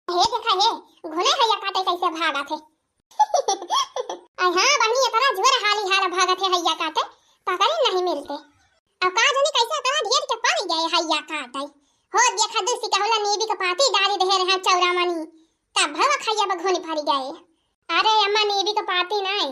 हे देखा हे घोने हैया काटे कैसे भागा थे। आई हां बहनी इतना जोर हाली हाल भागा थे हैया काटे पकड़ी नहीं मिलते। अब का जाने कैसे इतना ढेर के पानी गए हैया काटे हो देखा दूसरी का होला नीबी का पाती डाली दे रहा चौरा मनी तब भव खैया बघोनी फारी गए। अरे अम्मा नीबी का पाती नहीं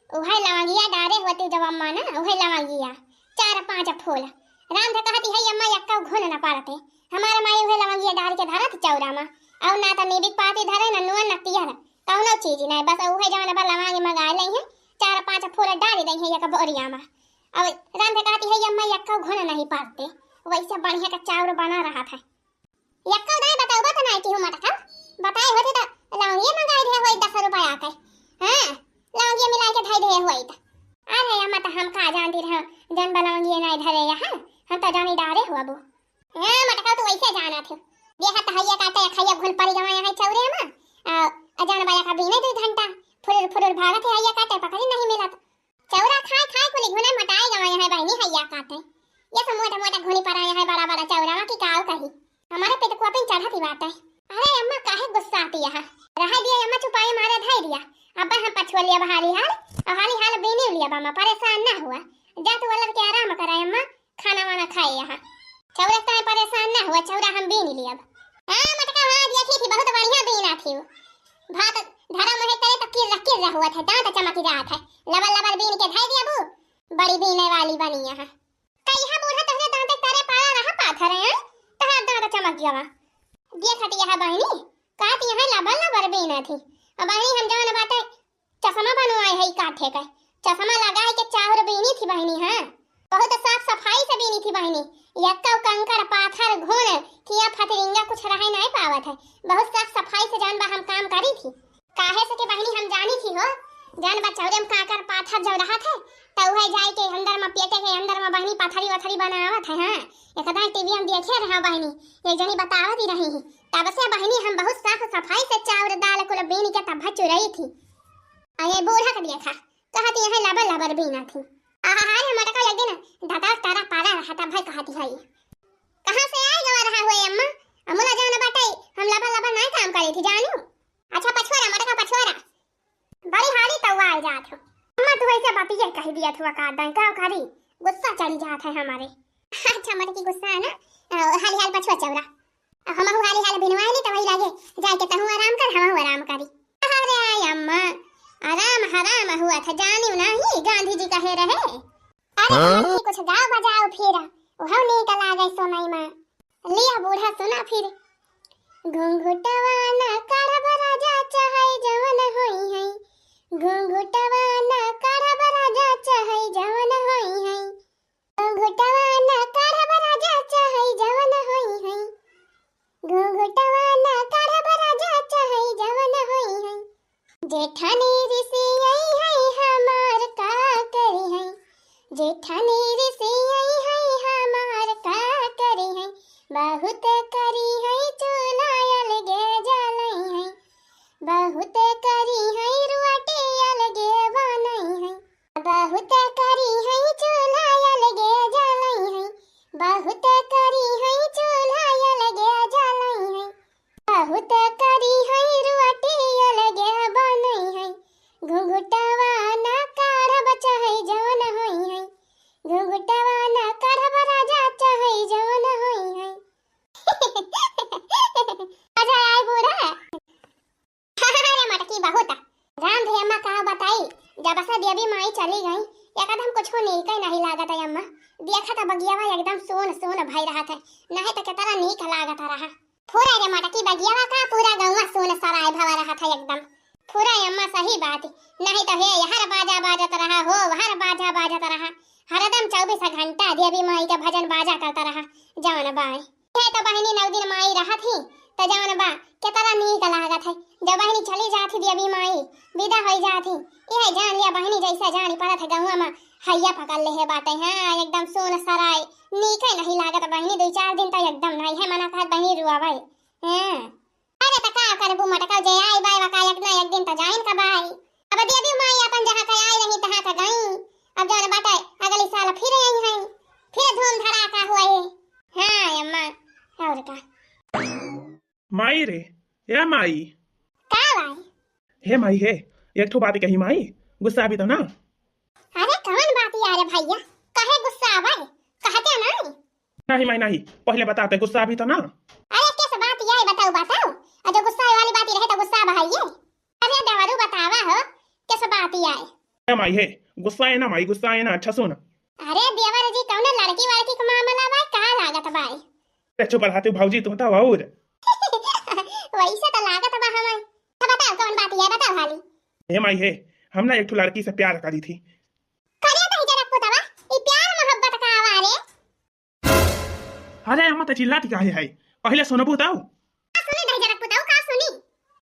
उहे लवंगिया डारे होती जब अम्मा ना उहे लवंगिया 4-5 फूल राम से कहती है अम्मा यक्का घोन ना पारते हमारा माई उहे लवंगिया डाल के धरत चौरा में और ना तो नीबी पाती धरे ना नुन न तिया कौनो चीज नहीं बस उहे जवन बा लवांगे मंगा ले हैं 4-5 फूल डाल दे हैं एक बोरिया में। अब राम से कहती है अम्मा यक्का घोन नहीं पारते वैसे बढ़िया का चावल बना रहा था। यक्का नहीं बताओ बता नहीं कि मटका बताए होते तो लवंगिया मंगाई रहे होई 10 रुपया आके हां लवंगिया मिला के धई दे होई त अरे अम्मा तो हम का जानती रह जन लवंगिया नहीं धरे यहां हम तो जानी डारे हो अबू हां मटका तो वैसे जाना थे देखा तो हैया काटे खैया घुल पड़ी गवा है चौरे में अजान बाया का बीने 2 घंटा फुरुर भागत है हैया काटे पकड़ी नहीं मिला तो चौरा खाए खाए कुली घुने मटाई गवा है बहनी हैया काटे ये तो मोटा मोटा घुनी पर आया है बड़ा बड़ा चौरा की काव कही हमारे पे तो कोपिन चढ़ाती बात है। अरे अम्मा काहे गुस्सा आती है रहा दिया अम्मा चुपाई मारे धाई दिया अब हम पछुआ लिया हाली हाल बीने लिया बामा परेशान ना हुआ जा तू अलग के आराम करे अम्मा खाना वाना खाए यहाँ चौरा से परेशान ना हुआ चौरा हम बीन लिया। हां मटका हां देखी थी बहुत बढ़िया बीना थी भात धरा महे करे तो किर हुआ था दांत चमक रहा था लबल बीन के धाई दिया बू बड़ी बीने वाली बनी यहां कहिया बूढ़ा तहरे दांत तारे पारा रहा पाथर है तहरा दांत चमक गया देखत यह बहनी काट यहां लबल बीना थी अब बहनी हम जान बात चश्मा बनवाए है काठे का चश्मा लगाए के चाहर बीनी थी बहनी हां बहुत साफ सफाई से बीनी थी बहनी यक्का कंकड़ पाथर घोन किया फतरिंगा कुछ रहे नहीं पावत है बहुत साफ सफाई से जान बा हम काम करी थी काहे से के बहनी हम जानी थी हो जान बा चौरे में काकर पाथर जब रहा थे तो वह जाए के अंदर में पेटे के अंदर में बहनी पाथरी वथरी बनावत है हां एकदा टीवी में देखे रहा बहनी एक जनी बतावत ही रही तब से बहनी हम बहुत साफ सफाई से चावल दाल कुल बीन के तब चुरई थी अये बूढ़ा का देखा कहती है लबर बीना थी आहा मटका लगे ना दादा तारा पारा रहा था भाई कहती है कहां से आए गवा रहा हुए अम्मा अमुला जान बाटे हम लबा नहीं काम करी थी जानू अच्छा पछवारा मटका पछवारा बड़ी हाली तो आ जात हो अम्मा तू ऐसे बातिया कह दिया था का दन का करी गुस्सा चढ़ी जात है हमारे अच्छा मटकी गुस्सा है ना हाली हाल पछवा चौरा हम हाली हाल बिनवाई नहीं तो वही लागे जाके तहु आराम कर हम आराम करी अरे अम्मा आराम हराम हुआ था जानियो नहीं गांधी जी कहे रहे अरे कुछ गाओ बजाओ फिर वह निकल आ गए सोनाई मां लिया बूढ़ा सुना फिर घुंघुटवा ना करब राजा चाहे जवन होई है घुंघुटवा ना करब राजा चाहे जवन होई है घुंघुटवा ना करब राजा चाहे जवन होई है घुंघुटवा ना करब राजा चाहे जवन होई है जेठानी ऋषि आई है हमार का करी है जेठानी ऋषि आई है हमार का करी है बहुत करी है चुलाय लगे जलई है बहुत करी है रुआटे अलगे बनई है बहुत करी है चुलाय लगे जलई है बहुत करी है चुलाय लगे जलई है बहुत करी है रुआटे अलगे बनई है घुंघुटवा ना काढ़ब चाहे जवन होई है घुंघुटवा ना काढ़ब राजा चाहे जवन होई है मजा आई बूढ़ा अरे मटकी बहुत राम भैया अम्मा कहा बताई जब ऐसा देवी माई चली गई एकदम कुछ नहीं कहीं नहीं लागत है अम्मा देखा था बगियावा एकदम सोन भई रहा था नहीं तो कितना नीक लागत रहा पूरा रे मटकी बगियावा का पूरा गौवा सोन सराय भवा रहा था एकदम पूरा अम्मा सही बात नहीं तो हे हर बाजा बाजत रहा हो हर बाजा बाजत रहा हरदम 24 घंटा देवी माई का भजन बाजा करता रहा जवन बाई है तो बहनी 9 दिन माई रहा थी तो जवन बा कितना नीक लागत है जब बहनी चली जाती देवी माई विदा हो जाती ये जान लिया बहनी जैसा जानी पड़ा था गौवा में हैया पकड़ ले है बातें हां एकदम सोन सराय नीक नहीं लागत बहनी 2-4 दिन तक एकदम नहीं है मना कहत बहनी रुआवे हां अरे त का करबू मटका जे आई बाई वका एक दिन तो जाइन का बाई अब देवी माई अपन जहां का आई रही तहां का गई अब जान बाटे अगले साल फिर आई है फिर धूम धड़ाका हुआ है हां अम्मा और का माई रे हे माई। का भाई? हे माई हे, एक ठो बात कही माई, गुस्सा भी तो ना। अरे कौन बात यार भैया, काहे गुस्सा आवे? कहते नहीं। नहीं माई नहीं, पहले बताते गुस्सा भी तो ना। अरे कैसे बात ये बताओ बताओ। जो गुस्सा वाली बात रहे तो गुस्सा भैया। अरे देवरू बतावा हो, कैसे बात ये? हे माई हे, गुस्सा है ना माई, गुस्सा है ना। अच्छा सुन। अरे देवर जी कौन लड़की वड़की का मामला भाई, कहाँ लागत भाई? चुप रहते भाऊजी, तुम तो और। वैसे तो लागत बा हमें। तो बताओ कौन बात है, बताओ हाली। हे माई हे, हम ना एक ठो लड़की से प्यार करी थी। करे तो जरा पुतवा, ई प्यार मोहब्बत का आवारे। अरे हम तो चिल्लाती काहे है, पहले सुनबू ताऊ। सुनी नहीं जरा पुतवा, का सुनी?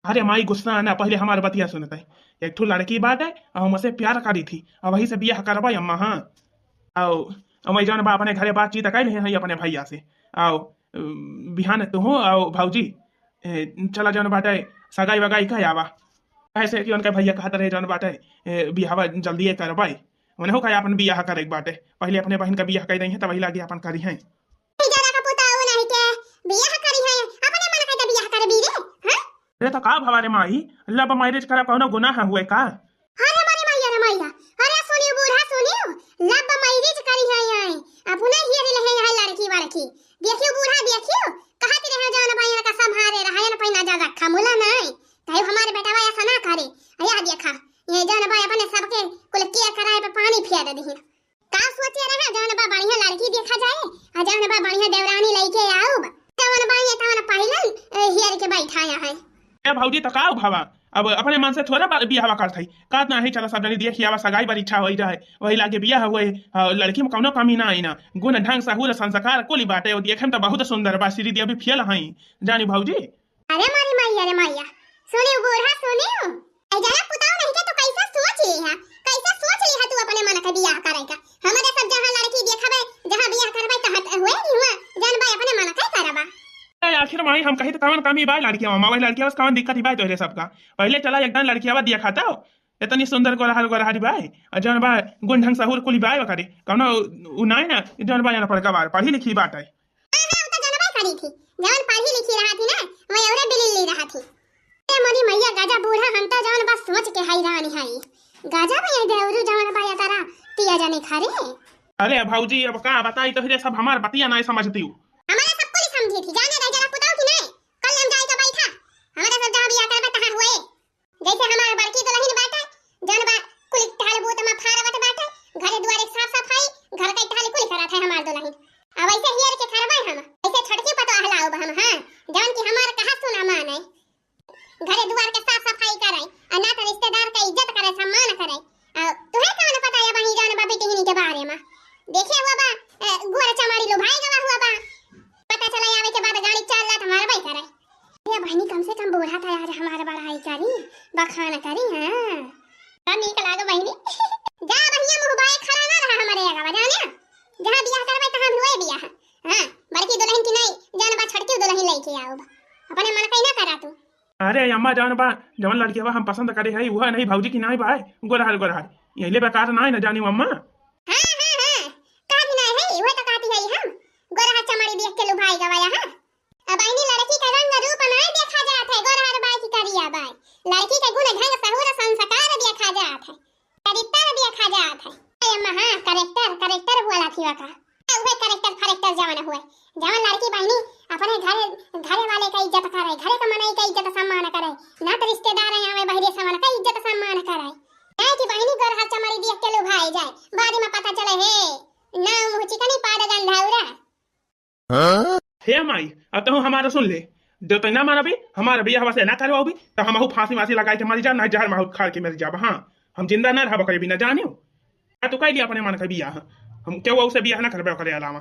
अरे माई गुस्सा आना, पहले हमारे बतिया सुनते। एक ठो लड़की बात है और हमसे प्यार करी थी और वही से बियाह करवाई अम्मा। हाँ और मैं जौन बा अपने घरे बातचीत कर ले अपने भैया से। आओ बिहान तू आओ भाऊजी, चला जौन बाटे सगाई वगाई कह आवा। ऐसे कि उनके भैया कहते रहे जौन बाटे बिहावा जल्दी करवाई। उन्हें कहा अपन बियाह करे बाटे, पहले अपने बहन का बियाह कर दी है तब वही लागे अपन करी है। जरा का पुतवा नहीं के बियाह करी है, अपने मन का बियाह कर भी रे। हां अरे तो का भवारे माई, लव मैरिज करा कोनो गुनाह हुए का? अरे मारे मैया रे मैया, अरे सुनियो बूढ़ा सुनियो, लब मैरिज करी है यही। अपने ही रे है लड़की वड़की। देखियो बूढ़ा देखियो, कहत रहे जान भाई का संभारे रहा है ना पहिना जा रखा मुला नहीं। ताई हमारे बेटावा ऐसा ना करे। या देखा, ये जान भाई अपने सबके कुल केयर कराए पे पानी फेर दी। का सोचे रहे जान बा बढ़िया लड़की देखा जाए, आ जान बा बढ़िया देवरानी लेके आओ। जवन भाई तवन पहिलन हियर के बैठाया है। ए भाऊजी तो का भावा, अब अपने मन से थोड़ा बियाह कर थी का ना ही। चला सब जनी देखिए आवा सगाई बार इच्छा हो रहा है वही लागे बियाह हुए। लड़की में कौनो कमी ना आई ना, गुण ढंग सहूल संस्कार कोली बाटे और देखे में तो बहुत सुंदर बा। श्री देवी फेल हई जानी भाऊजी। अरे मारी मैया रे मैया, सुनियो बूढ़ा सुनियो, ए जरा पुताव नहीं के तो कैसा सोच ली है, कैसा सोच ली है तू अपने मन का बियाह करे का। हमारे सब जहां लड़की देखबे, जहां बियाह करबे कहत हुए नहीं हुआ, जान भाई अपने मन का करबा। आखिर माई हम कही तो कौन कमी बा लड़किया मामा, वही लड़किया बस कौन दिक्कत ही बा तोरे सबका। पहले चला एकदम लड़किया बा दिया खाता हो, इतनी सुंदर गोरहल गोरहरी बाई और जौन बा गुण ढंग सहूल कुली बाई करे कौनो उ नाई ना जौन बा जाना पड़का बार पढ़ी लिखी बात है। हां तो जनबे करी थी, जवन पढ़ी लिखी रहा थी ना, मैं औरे बिलिल ली रहा थी। ए मोरी मैया गाजा बूढ़ा हम तो जवन बस सोच के हैरान हई। गाजा में देवरू जवन बा तारा पिया जाने खारे। अरे भाऊजी अब का बताई तो फिर सब हमार बतिया नहीं समझती हूँ। हमारा सब कुछ समझी थी, जाने दे जरा पुताव की नहीं। कल हम जाए का बैठा, हमारा सब जहां बियाह करबे तहां हुए। जैसे हमार बड़की दुल्हन बाटे, जन बा कुल ढाल बूत में फारवत बाटे, घरे द्वारे साफ सफाई, घर का ढाल कुल करत है हमार दुल्हन। अब ऐसे हियर के करबे हम, ऐसे छटके पतो हलाओ हम। हां जवन की हमार कहा सुना माने, घरे द्वार के साफ सफाई करे, अनाथ रिश्तेदार का इज्जत करे, सम्मान करे। तुहे कौन पता है बही जान बा बेटी के बारे में? देखे हुआ बा गोरा चमाड़ी लो भाई गवा हुआ बा, पता चला आवे के बाद गाड़ी चल ला हमारा भाई करे। ये बहनी कम से कम बूढ़ा था यार, हमारा बड़ाई करी बखाना करी। हां का नीक लागे बहनी। जा बहिया मुंह बाए खड़ा ना रहा हमारे आगा जाने, जहां बियाह करबे तहां भी होए बियाह। हां बड़की दुल्हन की नहीं, जान बा छटकी दुल्हन लेके आओ बा, अपने मन कहीं ना करा तू। अरे अम्मा जान बा जवन लड़किया बा हम पसंद करे है वह नहीं भाऊजी की नहीं बा गोरहल गोरहल यही बेकार नहीं ना जानी अम्मा। हां हां हां का भी नहीं है, वह तो कहती है हम गोरहा चमाड़ी देख के लुभाई गवाया। हां अब आईनी लड़की का रंग रूप नहीं देखा जात है, गोरहर बाई की करिया बाई। लड़की के गुण ढंग सहूर संस्कार देखा जात है, चरित्र देखा जात है। अम्मा हां करेक्टर बोला थी का वह करेक्टर जवन हुए, जवन लड़की बहनी अपने घरे वाले का इज्जत करे, घरे का मनई का इज्जत सम्मान करे, ना तो रिश्तेदार आवे बहिरे सवन का इज्जत सम्मान करे। नहीं कि बहनी गोरहा चमाड़ी देख के लुभाई जाए, बाद में पता चले हे ना मुंह चिकनी पाद गंधाउरा। हे माई अब तो हमारा सुन ले, जो तो ना माना भी हमारा बियाह वैसे ना करवाओ भी तो हम फांसी वासी लगा के मर जा, ना जहर माहौल खा के मर जा। हाँ हम जिंदा ना रह करे बिना जानियो तू कह लिया अपने मन का बियाह, हम क्यों उसे बियाह ना करबे करे अलावा।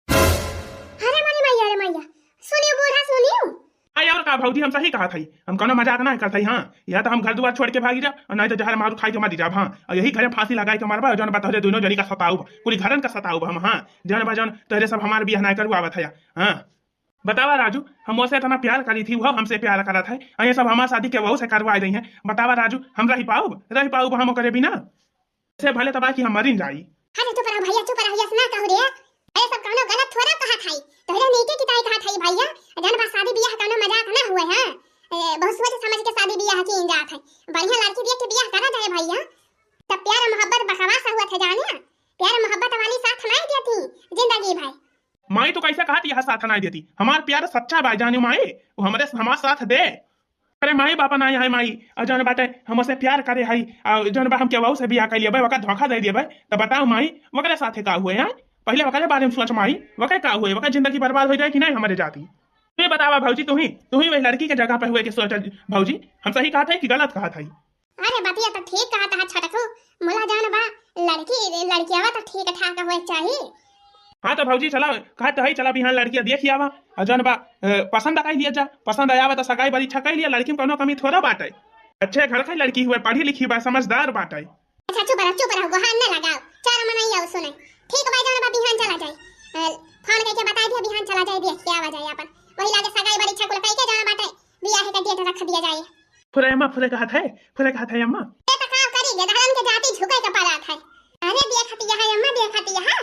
अरे मारी मैया रे मैया, सुनियो बूढ़ा सुनियो। आई और का भाऊजी हम सही कहा था, हम कोनो मजाक ना करते। हाँ या तो हम घर दुआर छोड़ के भागी जा और नहीं तो जहर मारू खाई के मर जा। हाँ और यही घरे फांसी लगाई के मारबा जौन बा तोहरे दोनों जनी का सताऊ पूरी घरन का सताऊ हम। हाँ जौन बा जौन तोहरे सब हमार बियाह ना करवावत है। हाँ बतावा राजू, हम उससे इतना प्यार करी थी, वो हमसे प्यार करा था, ये सब हमारे शादी के वहू से करवा दी है। बतावा राजू हम रही पाऊ हम करे बिना से भले तबाह की हम मरिन जाई। अरे चुप रह भैया, चुप रह, यस ना कहू रे। अरे सब कानो गलत थोड़ा कहा थाई, तोहरे नीके की ताई कहा थाई भैया। जान बा शादी बियाह कानो मजाक ना हुए। हां बहकी जात है। बढ़िया लड़की देख के बियाह करा जाए भैया। तब प्यार मोहब्बत बकवास हुआ था जाने। प्यार मोहब्बत वाली साथ नहीं देती जिंदगी भाई। माई तो कैसे कहती है साथ नहीं देती? हमार प्यार सच्चा भाई जाने माई, वो हमारे साथ दे। अरे माई बापा ना है माई, और जौन बाटे हमसे प्यार करे हई, और जौन बा हम के बहू से बियाह कर लिए वका धोखा दे दिए तो बताओ माई वकरे साथे का हुए हैं? पहले वकरे बारे में सोच माई, वकरे का हुए, वकरे जिंदगी बर्बाद हो जाए कि नहीं हमारे जाती? तू बतावा भौजी, तू ही वही लड़की के जगह पे हुए के सोच भौजी, हम सही कहा था कि गलत कहा था? अरे बतिया तो ठीक कहा था छटकू, मुला जान बा लड़कियावा तो ठीक ठाक होए चाहिए। हाँ तो भौजी चला कहा तो है, चला बिहान लड़कियां देख आवा, और जौन बा पसंद आ लिया जा, पसंद आया तो सगाई बड़ी छका लिया। लड़की में कोनो कमी थोड़ा बाटे, अच्छे घर की लड़की हुए, पढ़ी लिखी बा, समझदार बाटे। अच्छा चुप रहो गुहार न लगाओ, चार मनाई आओ सुने। ठीक बा जौन बा बिहान चला जाए, फोन करके बता दिया बिहान चला जाए, देख के आवा जाए अपन। वही लागे सगाई बड़ी छकुल कह के जौन बाटे बियाह के डेट रख दिया जाए। फुरे अम्मा फुरे कहा था अम्मा ये तो काम करी गधरन के जाति झुके के पड़ा था। अरे देखती है अम्मा, देखती है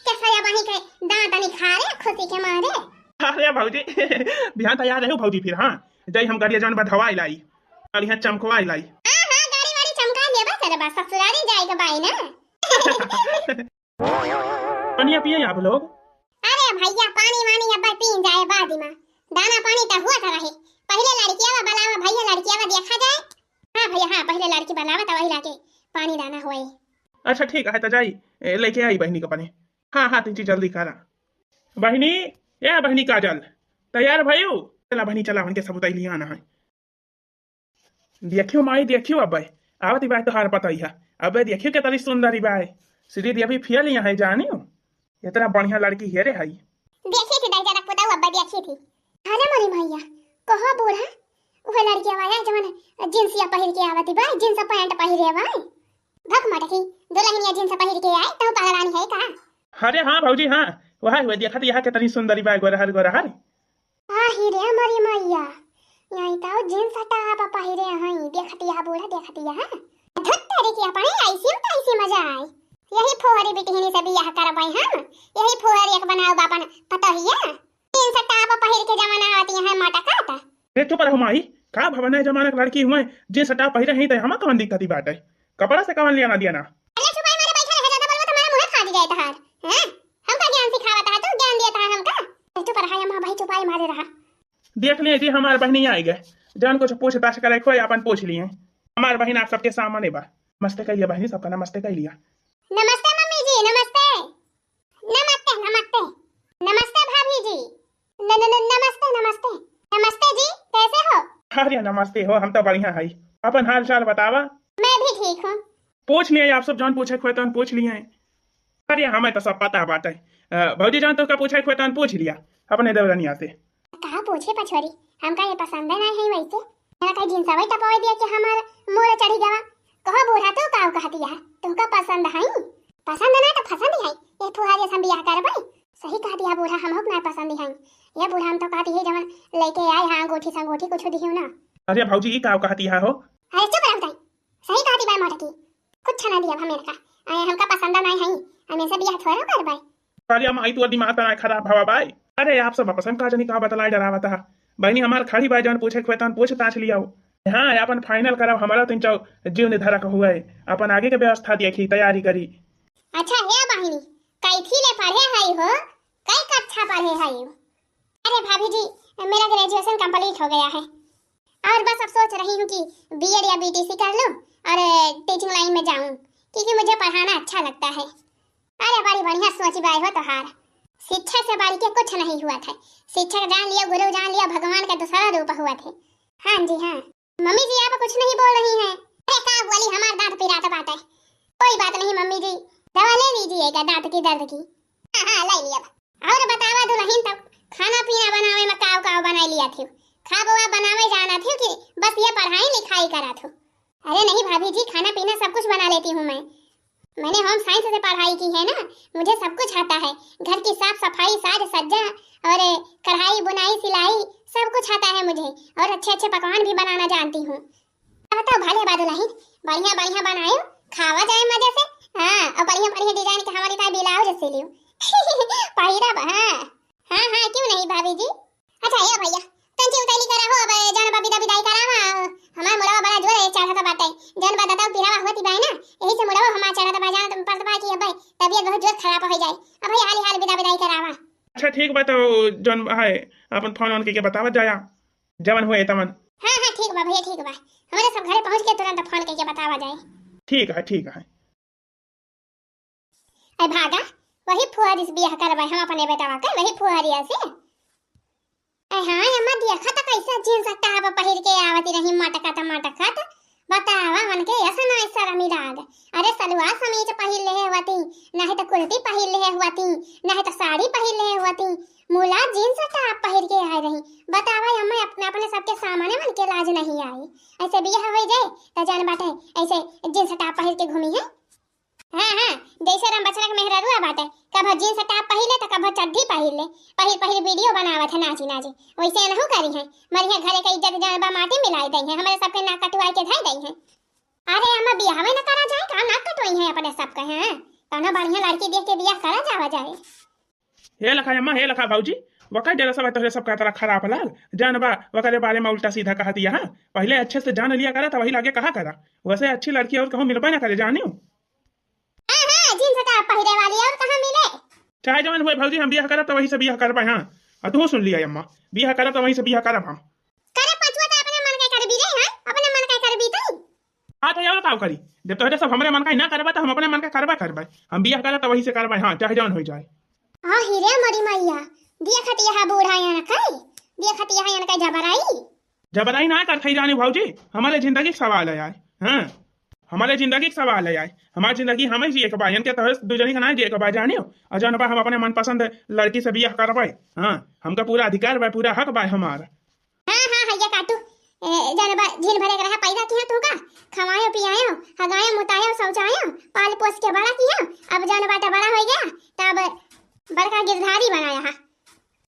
कैसा या वही के दांत निखारे खुशी के मारे। अरे भौजी बिहान तैयार रहो भौजी, फिर हाँ जय हम गाड़ी जौन बढ़वाई लाई और यहाँ चमकवाई लाई। हां गाड़ी वाड़ी चमका ले बस, अरे बस ससुराली जाएगा बाई ना। पानी पिए आप लोग? अरे भैया पानी वानी अब पी जाए बादी में, दाना पानी तो हुआ था रहे। पहले लड़कियावा बुलावा भैया, लड़कियावा देखा जाए। हां भैया हां, पहले लड़की बुलावा तो वही लाके पानी दाना होए। अच्छा ठीक है तो जाई लेके आई बहनी का पानी। हाँ हाँ तीन जल्दी करा बहनी, ये बहनी काजल तैयार भयो? चला बहनी चला, उनके सबूत लिया आना है। देखियो माई देखियो, अब आवती बाय तो हार पता ही है। अब देखियो के तरी सुंदरी बाय, सीधी अभी फियल यहाँ है जानियो, इतना बढ़िया लड़की हेरे है। देखी थी दर्जा रख पता अब देखी थी। अरे मोरी भैया कहो बूढ़ा वो लड़की आया जवन जींस या पहिर के आवती बाय, जींस पैंट पहिरे बाय भक मटकी दुल्हनिया जींस पहिर के आए तो पागलानी है का? अरे हाँ भौजी हाँ, वह हुए देखा यहाँ के तरी सुंदरी बाय गोरहर गोरहर। हां ही रे मोरी मैया, यही तो जींस टॉप पहिरे हई, देखती है बूढ़ा देखती है धत्तरी के अपने ऐसी मजा आई। यही फोहरी बिटहनी से बियाह करबाई हम, यही फोहरी एक बनाओ बापन पता ही है। जींस टॉप पहिर के जमाना आती है मटकाता। रे चुप रहो माई, का भवन जमाना की लड़की हुए जींस टॉप पहिरे ही तो हम कौन दिक्कत बात है? कपड़ा से कवन लिया ना दिया ना। अरे चुप मारे बैठा रह जाता, बोलबो तुम्हारा मुंह फाड़ जाए तहार हैं। हम का ज्ञान सिखावता है, तू ज्ञान देता है हमका। चुप रहा या भाई, चुप आए मारे रहा। देख लिए जी हमारे बहनी आई गए, जान कुछ पूछताछ करे कोई अपन पूछ लिए। हमारे बहन आप सबके सामने बा, नमस्ते कहिए बहनी, सबका नमस्ते कह लिया। नमस्ते मम्मी जी, नमस्ते नमस्ते नमस्ते नमस्ते भाभी जी, नमस्ते नमस्ते नमस्ते जी, कैसे हो? अरे नमस्ते हो, हम तो बढ़िया है। अपन हाल चाल बतावा। मैं भी ठीक हूँ। पूछ लिए आप सब, जान पूछे खोए तो पूछ लिए। अरे हमें तो सब पता बात है भौजी, जान तो का पूछे खोए तो पूछ लिया अपने देवरनिया से। कहा पूछे पछोरी, हमका ये पसंद नहीं है वैसे। मेरा का जींस वही टपाई दिया कि हमार मोर चढ़ी गवा। कहो बूढ़ा तू का कहती है, तुमका पसंद है? पसंद ना तो पसंद है, ये फुहारे से बियाह करबई। सही कह दिया बूढ़ा, हम ना पसंद है। ये बूढ़ा हम तो कहती है जवन लेके आए हां अंगूठी संगूठी कुछ दिहियो ना। अरे भौजी ई का कहती है हो? अरे चुप रह, सही कहती बा मटकी, कुछ ना दिया हमें का। हमका पसंद नहीं है, हमें से बियाह थोड़ा करबई। अरे माई तू दिमाग तो खराब हवा भाई। अरे आप सब पसंद का जनी का बतलाई डरावता है। बहनी हमार खड़ी बाई जान पूछे खोए तो पूछ ताछ लिया। हाँ अपन फाइनल कराओ, हमारा तीन चौ जीव निर्धारक हुआ है, अपन आगे के व्यवस्था देखी तैयारी करी। अच्छा है बहनी, कैथी ले पढ़े हई हो, कई कक्षा पढ़े हई? अरे भाभी जी मेरा ग्रेजुएशन कंप्लीट हो गया है और बस अब सोच रही हूँ कि बीएड या बीटीसी कर लूँ और टीचिंग लाइन में जाऊँ, क्योंकि मुझे पढ़ाना अच्छा लगता है। अरे बड़ी बढ़िया सोच बाई हो तोहार। शिक्षा से बारी के कुछ नहीं हुआ था, शिक्षक जान लिया, गुरु जान लिया, भगवान का दूसरा रूप हुआ थे। हाँ जी हाँ। मम्मी जी आप कुछ नहीं बोल रही हैं? अरे का बोली, हमार दांत पिराता बात है। कोई बात नहीं मम्मी जी, दवा ले लीजिएगा दांत की दर्द की। हाँ ले लिया। और बतावा दुल्हन तब खाना पीना बनावे में काव काव बनाई लिया थी, खा बुआ बनावे जाना थी कि बस ये पढ़ाई लिखाई करा थो? अरे नहीं भाभी जी, खाना पीना सब कुछ बना लेती हूँ मैंने होम साइंस से पढ़ाई की है ना, मुझे सब कुछ आता है। घर की साफ सफाई, साज सज्जा और कढ़ाई बुनाई सिलाई सब कुछ आता है मुझे, और अच्छे अच्छे पकवान भी बनाना जानती हूँ। बताओ भले बादुलाही, बढ़िया बढ़िया बनायो, खावा जाए मजे से। हाँ और बढ़िया बढ़िया डिजाइन के हमारी का ब्लाउज सिलियो पहिरा हाँ हाँ हाँ क्यों नहीं भाभी जी। अच्छा ये भैया तंची उताली करा हो, अब जान बबीदा विदाई करा। हमारा मुलावा बड़ा बा तो जौन है अपन फोन ऑन के बतावत जाया जवन हुए तमन। हाँ हाँ ठीक बा भैया ठीक बा, हमारे सब घरे पहुंच के तुरंत फोन करके बतावा जाए। ठीक है ठीक है। अरे भागा वही फुहारी से बियाह करवाए हम अपने बेटावा के, वही फुहारिया से। अरे हाँ अम्मा देखा तो कैसा जींस टॉप पहिर के आवती रही मटका बतावा मन के ऐसा ना ऐसा रमीराग। अरे सलवार समीज पहिर ले हुआती, नहीं तो कुर्ती पहिर ले हुआती, नहीं तो साड़ी पहिर ले हुआती, मुला जींस टॉप पहिर के आ रही। बतावा अम्मा अपने अपने सबके सामने मन के लाज नहीं आई। ऐसे बियाह हो जाए तो जान बाटे ऐसे जींस टॉप पहिर के घूमी है। हाँ हाँ जैसे राम बचरक मेहरारुआ बाटे, कब जींस टॉप पहिर ले तो कब चड्ढी पहिर ले, पहिर वीडियो बनावत है नाची वैसे नहु करी है। मरिया घरे के इज्जत जानबा माटी मिलाई दई है, हमारे सबके नाक कटवाई के धाई दई है। अरे अम्मा बियाह में न करा जाए का नाक कटवाई है अपने सबके। हैं तना बढ़िया लड़की देख के बियाह करा जावा जाए। हे लखा अम्मा हे लखा भाऊजी वका जरा सब तोहरे सबका तरह खराब लाग जानबा वकरे बारे में उल्टा सीधा कहती है। पहले अच्छे से जान लिया करा तो वही लागे कहा करा, वैसे अच्छी लड़की और कहूँ मिलबा ना करे जानियो। जींस टॉप पहिरे वाली और कहां मिले। चाहे जवन हुए भाऊजी हम बियाह करा तो वही से बियाह करबा। हां और तू सुन लिया अम्मा बियाह करा तो वही से बियाह करब हम। करे पछुआ तो अपने मन का करबी रे। हां अपने मन का करबी तो हां तो यार काव करी जब तोहरे सब हमरे मन का ना करबा तो हम अपने मन का करबा हम बियाह करा तो वही से करबा। हां चाहे जवन हो जाए। हां हीरे मरी मैया दिया खतिया बूढ़ा या कई दिया खतिया या कई जबराई ना कर थई जानी भाऊजी, हमारे जिंदगी का सवाल है यार। हां हमारे जिंदगी का सवाल है यार, हमारी जिंदगी हमें जिए के बा इनके तोहरे दूजनी का ना जिए के बा जानियो। और जौन बा हम अपने मनपसंद लड़की से बियाह करबाई। हां हमका पूरा अधिकार बा पूरा हक बा हमारा। हां हां हैया काटू जन बा झील भरे के रहा पैदा किया तू का खवायो पियायो हगायो मुतायो शौचायो पाल पोस के बड़ा किया। अब जन बाटा बड़ा हो गया तब बड़का गिरधारी बनाया है।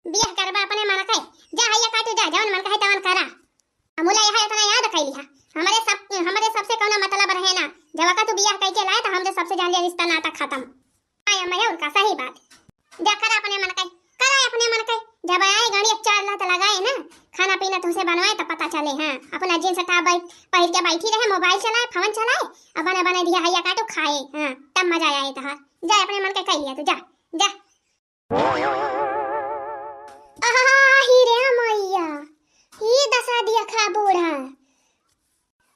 बियाह करबा अपने मन के जा हैया काटू जा जवन मन कहे तवन करा। अमुला यह इतना याद कैली है हमारे सबसे कौनो मतलब रहे ना। जब का तू बियाह कह के लाए तो हमरे सबसे जान लिया रिश्ता नाता खत्म। आया मयूर का सही बात जा करा अपने मन के जब आए गाड़ी एक चार लात लगाए ना खाना पीना तुमसे बनवाए तो पता चले। हां अपना जींस टॉप पहिर के बैठी रहे मोबाइल चलाए फोन चलाए अब बना दिया हैया काटू खाए। हां तब मजा आए तहार जा अपने मन के कह लिया तू जा जा। आहा हीरे मैया ही दसा दिया खा बूढ़ा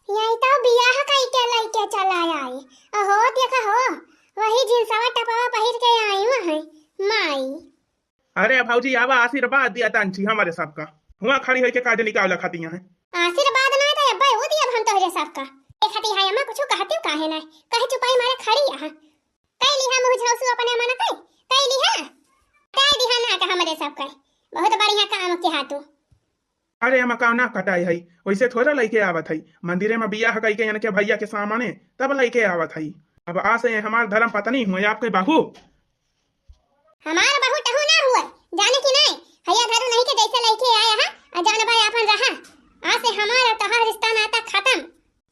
यही तो बियाह कई के लइके चला आई। अहो देखा हो वही जींसवा टपवा पहिर के आई है माई। अरे भाऊजी आवा आशीर्वाद दिया तांची हमारे सबका हुआ खड़ी होके काज निकाल खाती हैं। आशीर्वाद ना दे अब्बा वो दिया हम तोहरे सबका देखती है अम्मा कुछ कहती काहे ना कहे चुपाई मारे खड़ी है कई लिहा मुझ हौसु अपने मन कई लिहा ना का हमारे सबका बहुत बढ़िया काम के हाथू। अरे हम काम ना कटाई है वैसे थोड़ा लइके आवत है मंदिरे में बियाह कई के इनके भैया के सामने तब लइके आवत है। अब आ से हमार धर्म पत्नी हुए आपके बहू हमार बहू टहू ना हुआ जाने की नहीं हैया धरू नहीं के जैसे लइके आया है अजान भाई अपन रहा आ से हमारा तहार रिश्ता नाता खत्म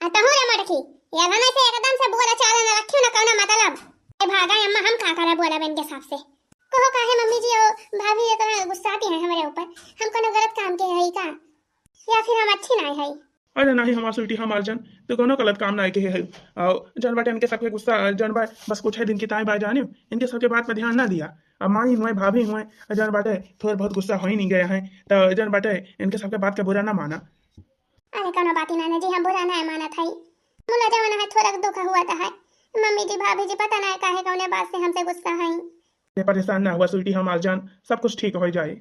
अतहु रे मटकी ये भने से एकदम से बोला चालन रखियो ना कौनो मतलब ए भागा अम्मा हम का करे बोला बन के साथ से कहो काहे मम्मी जी और भाभी ये तो गुस्साती हैं हमारे ऊपर हम कोनो गलत काम के है का या फिर हम अच्छी नहीं है। अरे नहीं हमार सुटी हमार जन तो कोनो गलत काम ना के है और जन बाटे इनके सबके गुस्सा जन बा बस कुछ है दिन की ताई बाई जानियो इनके सबके बात पे ध्यान ना दिया। अब माई हुए भाभी हुए जन बाटे थोड़ा बहुत गुस्सा हो ही नहीं गया है तो जन बाटे इनके सबके बात के बुरा ना माना। अरे कोनो बात ना जी हम बुरा नहीं माना था मुला जवाना है थोड़ा दुख हुआ था है मम्मी जी भाभी जी पता नहीं काहे कौने बात से हमसे गुस्सा है। परेशान ना हुआ सुटी हमार जान सब कुछ ठीक हो जाए।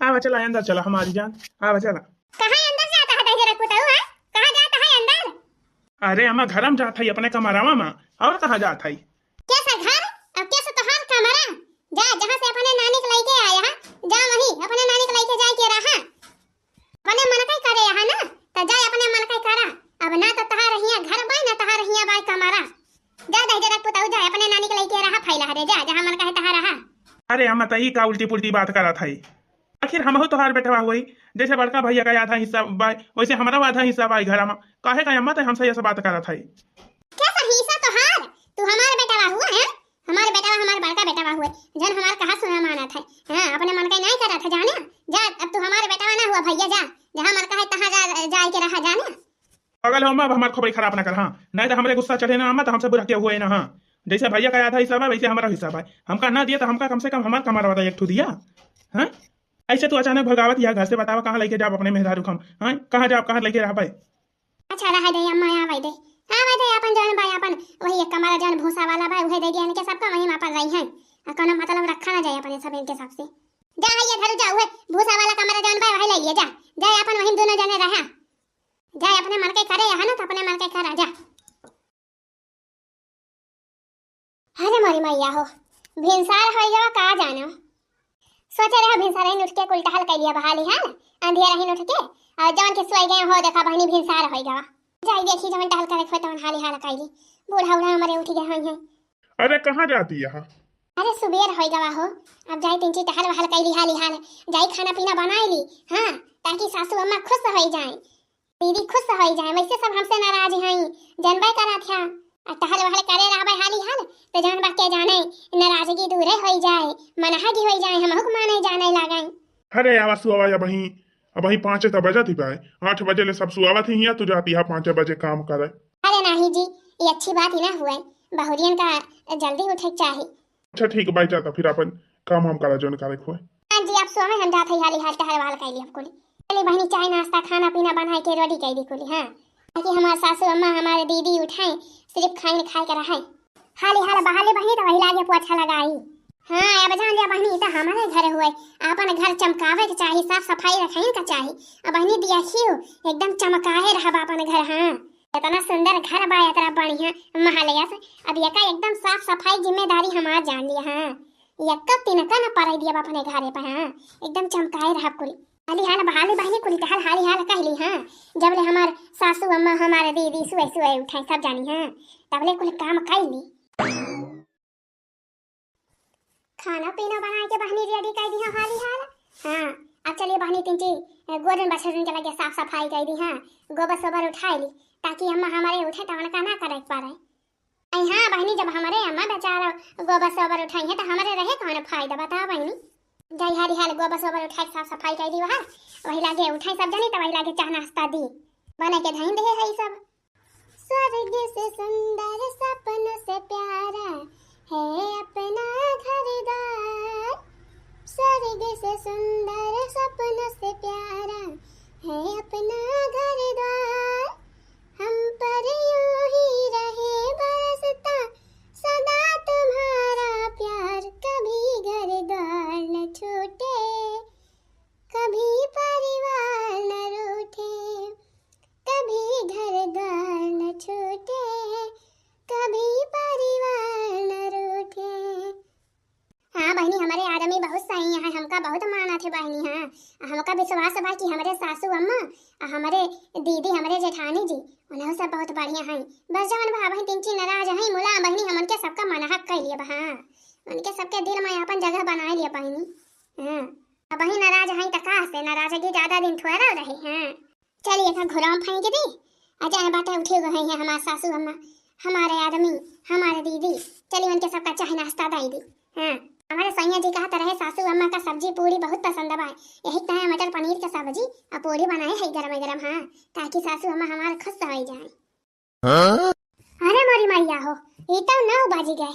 आवा चला अंदर चला हमारी जान आवा चला। कहां अंदर जाता है तेरे कुताऊ है कहां जाता है अंदर। अरे अम्मा घर में जात है अपने कमरावा में और कहां जात है कैसा घर अब कैसा तोहार कमरा जा जहां से अपने नानी के लेके आया है जा वहीं अपने नानी के लेके जाए के रहा अपने मन का करे यहां ना तो जा अपने मन का करा अब ना तो तहार हिया घर बाई ना तहार हिया बाई कमरा जा दे जरा पुताऊ जा अपने नानी के लेके रहा फैला रे जा जहां मन का है तहां रहा। अरे अम्मा तई का उल्टी पुल्टी बात करा था आखिर हम तो हार बैठवा हुई जैसे बड़का भैया का आधा हिस्सा बाई वैसे हमारा आधा हिस्सा बाई घर में काहे का अम्मा तो हमसे ये सब बात करा था कैसा हिस्सा तो हार तू हमारे बेटा हुआ है हमारे बेटा हमारे बड़का बेटा हुए जन हमार कहा सुना माना था। हां अपने मन का नहीं करा था जाने जा अब तू हमारे बेटा ना हुआ भैया जा जहां मन का है तहां जा जाए के रहा जाने अगल हम हमार खबर खराब ना कर। हां नहीं तो हमरे गुस्सा चढ़े ना अम्मा तो हमसे बुरा क्या हुए ना। हां जैसे भैया का आधा हिस्सा है वैसे हमारा हिस्सा है हमका ना दिया तो हमका कम से कम हमार कमर वाला एक ठू दिया हाँ ऐसे तू अचानक भगावत या घर से बतावा कहाँ लेके जाब अपने मेहरारू हम हाँ कहाँ जाब कहाँ लेके रह पाए अच्छा रह दे अम्मा आवे दे अपन जौन भाई अपन वही एक कमरा जौन भूसा वाला भाई वही दे दिया इनके सबका वही मापा रही है कोनो मतलब रखा ना जाए अपने सब इनके हिसाब से जा ये घर जा हुए भूसा वाला कमरा जौन भाई वही ले लिए जा जा अपन वही दोनों जने रहा जा अपने मन के करे है ना तो अपने मन के करा जा अरे मोरी मैया हो भिनसार हो गया का जानो सोचे रहा भिनसार ही उठ के उल्टा हल कर लिया बहाली हाल अंधिया रही उठ के और जौन के सोई गए हो देखा बहनी भिनसार हो गया जाई देखी जौन टहल करे खोतन हाली हाल काईली बूढ़ा बूढ़ा हमारे उठ गए हैं अरे कहाँ जाती है अरे सुबेर हो गवा हो अब जाई तीन चीज टहल वहल काईली हाली हाल जाई खाना पीना बनाईली हां ताकि सासू अम्मा खुश हो जाए दीदी खुश हो जाए वैसे सब हमसे नाराज हैं जनबे करा था टहल वहल करे रहबे हाली हाल तो जान बा के जाने नाराजगी दूर हो जाए मनहागी हो जाए हम हुक माने जाने लगाई अरे आवा सुआवा या बही अब वही 5 तो बजा थी पाए 8 बजे ले सब सुआवा थी तू जाती है 5 बजे काम करे अरे नहीं जी ये अच्छी बात ही ना हुआ बहुरियन का जल्दी उठे चाहिए अच्छा ठीक बाई जाता फिर अपन काम हम करा जोन करे खोए हां जी आप सोमे हम जाते हाली हाल टहल वाल कैली आपको चली बहनी चाय नाश्ता खाना पीना बनाए के रेडी कर दी कुली हां ताकि हमारे सासू अम्मा हमारे दीदी उठाए सिर्फ खाए खाए कर रहे हाली हाल बहाले बहनी तो वही लागे अच्छा लगाई हां अब जान दिया बहनी तो हमारे घर हुए अपन घर चमकावे के चाहिए साफ सफाई रखे का चाहिए अब बहनी दिया खियो एकदम चमकाए रहा अपन घर हां इतना सुंदर घर बा इतना बढ़िया महालया से अब ये का एकदम साफ सफाई जिम्मेदारी हमार जान लिया हां यक्का तिनका न पारे दिया अपने घरे पे हां एकदम चमकाए रहा कुली हाली हाल बहाली बहनी कुली टहल हाली हाल कहली हां जब ले हमार सासू अम्मा हमारे दीदी सुए सुए उठाई सब जानी हां तब ले कुल काम कैली खाना पीना बना के बहनी रेडी कर दी हाली हाल हां अब चलिए बहनी तीन चीज गोदन बछड़न के लगे साफ सफाई कर दी हां गोबर सोबर उठाई ली ताकि अम्मा हमारे उठे तो उनका ना करे पारे आई हां बहनी जब हमारे अम्मा बेचारा गोबर सोबर उठाई है तो हमारे रहे कौन फायदा बताओ बहनी जाई हारी हाल गोबर सोबर उठाई साफ सफाई कर दी वहां वही लागे उठाई सब जानी तो वही लागे चाह नाश्ता दी बना के धइन दे है सब स्वर्ग से सुंदर सपनों से प्यारा है अपना घर-द्वार स्वर्ग से सुंदर सपनों से प्यारा है अपना घर-द्वार हम पर यूं ही रहे बरसता सदा तुम्हारा प्यार कभी घर-द्वार न छूटे कभी परिवार न रूठे कभी घर-द्वार न छूटे कभी परिवार न रूठे हाँ बहनी हमारे आदमी बहुत सही है हमका बहुत माना थे बहनी हाँ हमका विश्वास बा कि हमारे सासू अम्मा हमारे दीदी हमारे जेठानी जी उन्हें सब बहुत बढ़िया हैं बस जवन बा बहन तीन चीज नाराज हैं मुला बहनी हमन के सबका मनहक कर लिया हाँ उनके सबके दिल में अपन जगह बना लिया बहनी हाँ अब वही नाराज हैं तो कहा से नाराजगी ज्यादा दिन थोड़ा रहे हाँ चलिए था घुराम फेंक दी अजय बातें उठे गए हैं हमारे सासू अम्मा हमारे आदमी हमारे दीदी चलिए उनके सबका चाय नाश्ता दे दी हाँ हमारे सैया जी कहा रहे सासू अम्मा का सब्जी पूरी बहुत पसंद है यही तरह मटर पनीर का सब्जी और पूरी बनाए है गरम गरम हाँ ताकि सासू अम्मा हमारे खुश हो जाए अरे मोरी मैया हो ये तो 9 बज गए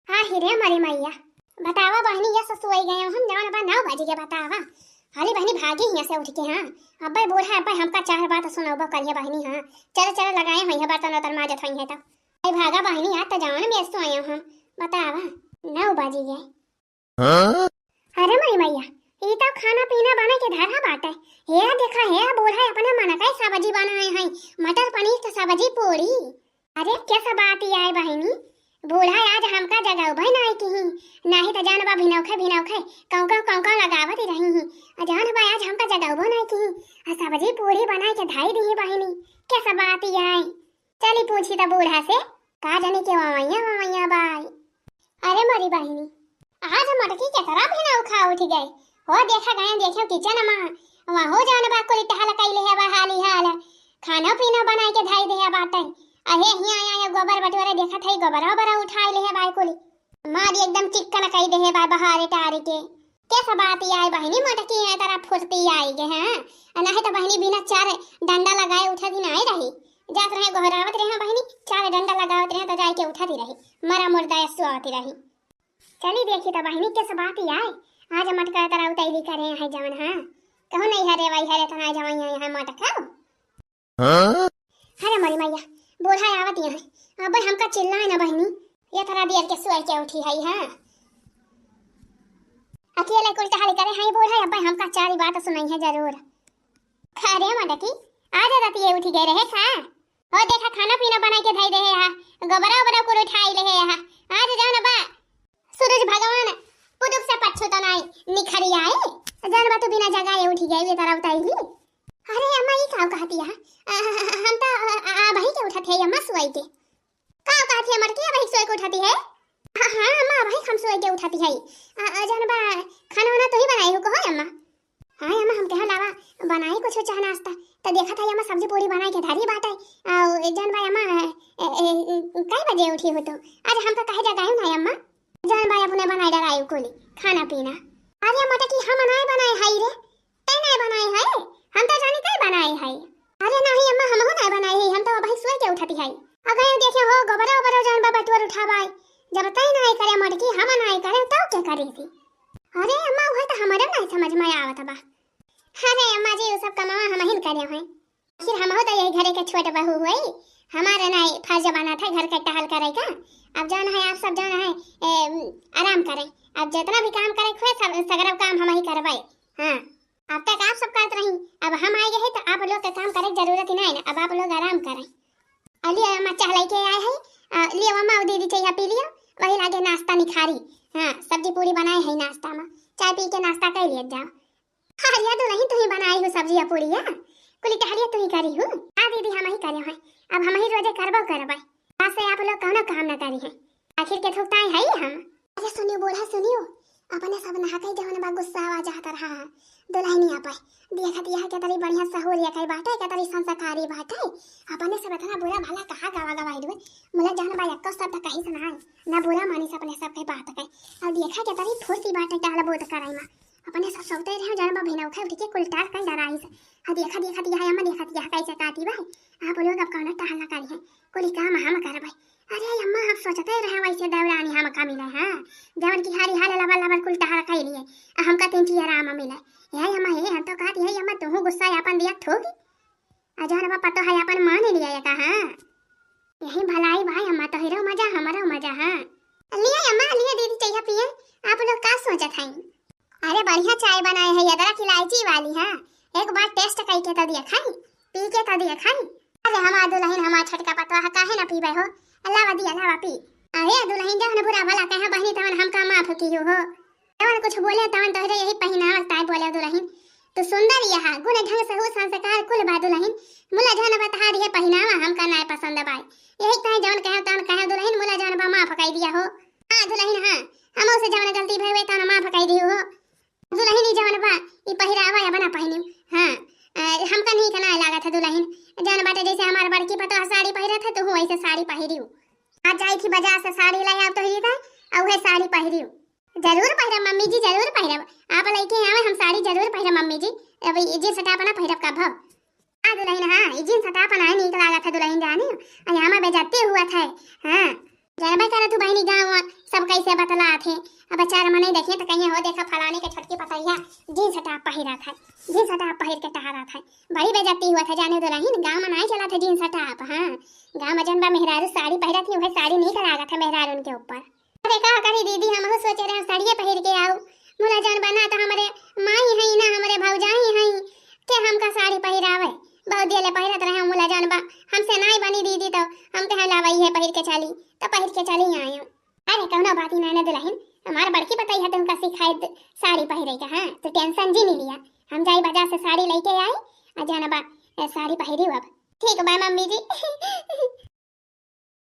हाँ हिरे मोरी मैया बतावा बहनी ये ससुई गए हम जवान बा 9 बज गए बतावा हाली बहनी भागी यहाँ से उठ के हाँ अब्बे बूढ़ा अब्बे हमका 4 बात सुनाओ करिए बहनी हाँ चल लगाए हुई है बर्तन वर्तन माजत हुई है तो अरे भागा बहनी आज तो जाओ ना मैं तो आया हम बतावा 9 बज गए अरे मई मैया ये तो खाना पीना बना के धरा बाटे हे देखा है बूढ़ा अपने मन का सब्जी बनाए हैं मटर पनीर का सब्जी पूरी अरे कैसा बात ही आए बहनी बूढ़ा आज हमका जगह भाई नहीं की नहीं तो जानबा भिनौखे कौका लगावत रही ही जानबा आज हमका जगह नहीं की सब्जी पूरी बना के धाई दी बहनी कैसा बात ही आए चली पूछी तो बूढ़ा से का जाने के वमैया बाई अरे मरी बहनी आज मटकी के तरह भिनौखा उठ गए हो देखा गए देखो किचन में वहाँ हो जानबा को टहल कैले है हाली हाल खाना पीना बनाए के धाई दे बाटे अहे हिया आया गोबर बटोरे देखा थई गोबर उठाई ले है बाई कोली मारी एकदम चिकन कई दे है बाई बहारे टारे के कैसा बात ही आई बहनी मटकी है तरह फुर्ती आई गे हैं नहीं तो बहनी बिना 4 डंडा लगाए उठा दी नहीं रही जात रहे गोहरावत रहे बहनी 4 डंडा लगावत रहे तो जाके उठा दी रही मरा मुर्दा सुआती रही चली देखी तो बहनी कैसा बात ही आए आज मटका तरा उतैली करे है जवन हां कहो नहीं हरे भाई हरे तना जवन यहां मटका हरे मरी मैया बोढ़ा आवत यहां अब हमका चिल्लाए ना बहनी ये तरा देर के सोए के उठी है हां अकेले कुल टहल करे है बोढ़ा अब हमका चारी बात सुनाई है जरूर खरे मटकी आज रात ये उठी गए रहे खा और देखा खाना पीना बना के धई दे है गोबरा गोबरा को उठाई ले है आज जान बा सूरज भगवान पुदुप से पछुता नहीं निखरी आए जान बा तू बिना जगाए उठी गई ये तरह उताई अरे अम्मा ये का कहती है हम तो भाई के उठाते हैं अम्मा सोई के का कहती है मर के भाई सोई के उठाती है हां अम्मा भाई हम सोई के उठाती है जान बा खाना वाना तो ही बनाई हो कहो अम्मा हां अम्मा हम कहा लावा बनाई कुछ चाह नाश्ता तो देखा था अम्मा सब्जी पूरी बनाई के धारी बात है और जान बा अम्मा कई बजे उठी हो तो आज हम तो कहे जगाए ना अम्मा जान भाई अपने बनाई डराई कोली खाना पीना अरे मत की हम बनाए हाई रे तै नहीं बनाए है हम तो जानी कई बनाए है अरे नहीं अम्मा हम हो नहीं बनाई है हम तो भाई सोए के उठाती है अगर देखे हो गोबरा गोबरा जान बा बटवर उठावाई जब तै नहीं करे मत की हम नहीं करे तो क्या करी थी अरे अम्मा वो तो हमारे नहीं समझ में आवत बा अरे अम्मा जी वो सब कमावा हम ही करे हैं फिर हम हो तो यही घरे के छोटे बहू हुई हमारा नहीं फर्ज बना था घर का टहल करे का अब जाना है आप सब जाना है आराम करें अब जितना भी काम करे खोए सब सगरा काम हम ही करवाए हां अब तक आप सब करते रही अब हम आए गए तो आप लोग का काम करे जरूरत ही नहीं ना अब आप लोग आराम करें अली अम्मा चाह लेके आए हैं लिए अम्मा दीदी चाहिए पी लिया वही लागे नाश्ता निखारी हां सब्जी पूरी बनाए है नाश्ता में चाय पी के नाश्ता कर लिए जाओ हां या तो नहीं तू ही बनाई हो सब्जी या पूरी या कुली टहलिया तू ही करी हो हां दीदी हम ही करे हैं अब हम ही रोजे करवाए आज से आप लोग कौनो काम ना करी है आखिर के ठोकताए है हम अरे सुनियो बोला सुनियो अपने सब नहा के जवन बा गुस्सा आ जाता रहा दुल्हनी आ पाए देखा दिया के तरी बढ़िया सहूर या कई बाटे के तरी संस्कारी बाटे अपने सब इतना बुरा भला कहा गवा गवाई दुए मुला जान बा एक सब तक कहीं सुनाए ना बुरा मानी सब अपने सब के बात के और देखा के तरी फुर्ती बाटे डाल बोत कराई मा अपने सब सोते रहे जान बा भेना उठा उठ के कुलटार कर डराई से देखा दिया अम्मा देखा दिया कैसे काटी भाई आप लोग अब कौन टहला करी है कोई काम हम कर भाई अरे अम्मा आप सोचते रहे वैसे दौड़ानी हम का मिले हां जवन की हारी हाल लबल लबल कुल टहला कई लिए हम का तीन चीज आराम मिले ये अम्मा ये हम तो कहती है अम्मा तू गुस्सा अपन दिया ठोगी अजन बा पतो है अपन मान लिया ये कहा यही भलाई भाई अम्मा तो हिरो मजा हमारा मजा हां लिए अम्मा लिए दीदी चाहिए पिए आप लोग का सोचत हैं अरे बढ़िया चाय बनाए है अदरक इलायची वाली हां एक बार टेस्ट करके तो दिया खाई पी के तो दिया खाई अरे हमारा दुल्हन हमारा छटका पतवा काहे ना पीबे हो अल्लाह पी अरे दुल्हन जवन बुरा भला कहे बहनी तवन हम का माफ कियो हो तवन कुछ बोले तवन तोहरे यही पहनावा ताय बोले दुल्हन तो सुंदर यहा गुण ढंग से हो संस्कार कुल बा दुल्हन मुला जवन बता रही है पहनावा हमका ना पसंद बाय यही कहे जवन कहे तवन कहे दुल्हन मुला जवन बा माफ कर दिया हो हां दुल्हन हां हमो से जवन गलती भइवे तवन माफ कर दियो हो दुल्हन जवन बा ई पहरावा या बना पहनियो हां हमका नहीं कना लगा था दुल्हन जान बाटे जैसे हमार बड़की पतो साड़ी पहिरे थे तो वैसे साड़ी पहिरियो आज जाई थी बाजार से साड़ी लाई आप तो ही था और वह साड़ी पहिरियो जरूर पहिरब मम्मी जी जरूर पहिरब आप लेके आवे हम साड़ी जरूर पहिरब मम्मी जी अब ये जींस हटा अपना पहिरब का भव आ दुल्हन हां ये जींस हटा अपना नहीं लगा था दुल्हन जाने और यहां में बेइज्जती हुआ था हां जानबे करे तू बहनी गांव सब कैसे बतला थे अब चार मने देखे तो कहीं हो देखा फलाने के छटकी पतैया जींस हटा पहिरा था जींस हटा पहिर के टहरा था बड़ी बेइज्जती हुआ था जाने दुल्हन गांव में नहीं चला था जींस हटा हां गांव में जनबा मेहरारू साड़ी पहिरा थी वह साड़ी नहीं लगा था मेहरारू उनके ऊपर अरे कहा करी दीदी हम सोच रहे हैं साड़ी पहिर के आओ मुला जान बना तो हमारे माई है ना हमारे भौजाई है के हमका साड़ी पहिरावे बहुत दिले पहिरत रहे मुला जान बा हमसे नहीं बनी दीदी तो हम कहे लावई है पहिर के चली तो पहिर के चली आए अरे कहना बात ही ना दुल्हन हमार बड़की पता है तुमका सिखाए साड़ी पहिरे का हां तो टेंशन जी नहीं लिया हम जाई बाजार से साड़ी लेके आए आ जाना बा साड़ी पहिरी अब ठीक बा मम्मी जी